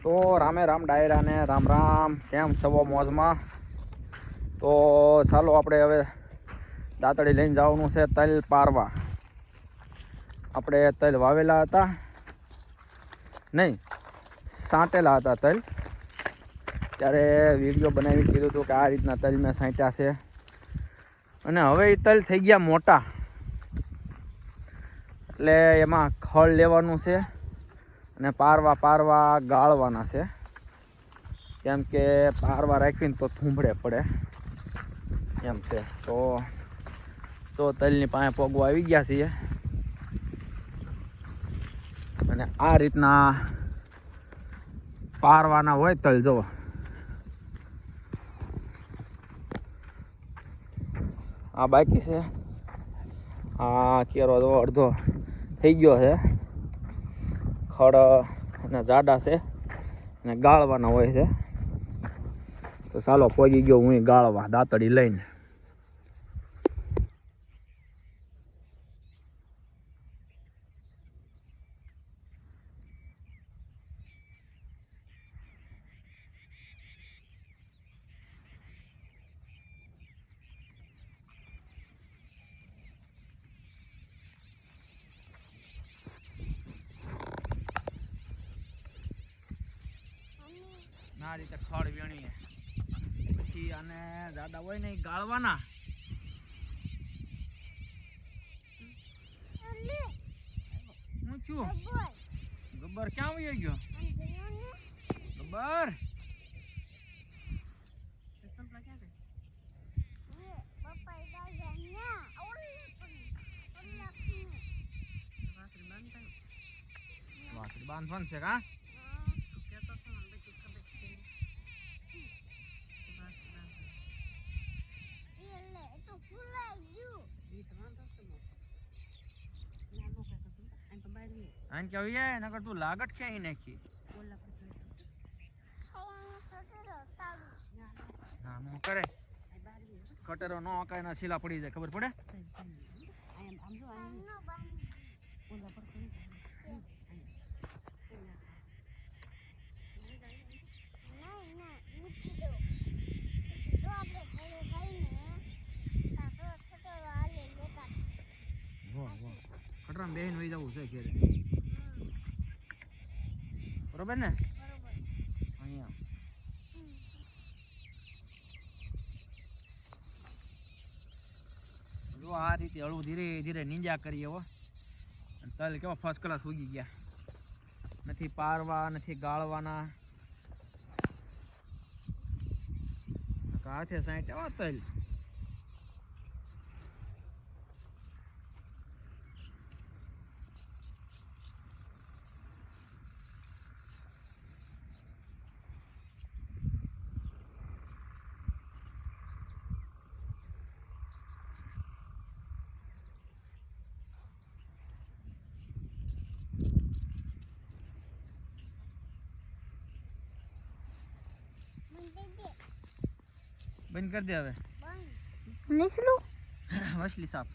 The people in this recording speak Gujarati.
તો રામે રામ ડાયરા ને રામ રામ, કેમ છો મોજમાં? તો ચાલો આપણે હવે દાંતડી લઈને જવાનું છે તલ પારવા. આપણે તલ વાવેલા હતા નહીં, સાંટેલા હતા તલ. ત્યારે વિડીયો બનાવી કીધું હતું કે આ રીતના તલ મેં સાંટ્યા છે, અને હવે એ તલ થઈ ગયા મોટા. એટલે એમાં ખળ લેવાનું છે અને પારવા ગાળવાના છે, કેમ કે પારવા રાખીને તો થૂંભળે પડે એમ છે. તો તલની પાસે પગવા આવી ગયા છીએ, અને આ રીતના પારવાના હોય તલ. જુઓ, આ બાકી છે, આ કેરો જો અડધો થઈ ગયો છે. ખડ અને જાડા છે અને ગાળવાના હોય છે. તો ચાલો પહોંચી ગયો હું ગાળવા દાંતડી લઈને. આ રીતે ખડ વેણીએ પછી આને જાડા હોય ને એ ગાળવાના. હું છું ગબ્બર, ક્યાં આવી ગયો ગબ્બર? વાસળી બાંધવાનું છે કા? આને કહીએ નકર તું લાગટ ક્યાંય નાખી. હા હું કરે કટરો નો કાંઈ ના શીલા પડી જાય, ખબર પડે? ખટરામાં બેહીને વહી જવું છે ઘેરે, બરોબર ને? અહીંયા જો આ રીતે હળવું ધીરે ધીરે નીંજા કરીએ હો. તલ કેવા ફર્સ્ટ ક્લાસ ઉગી ગયા, નથી પારવા નથી ગાળવાના, હાથે સાઈઠ એવા તલ. બંધ કરી દે હવે. વસલી સાપ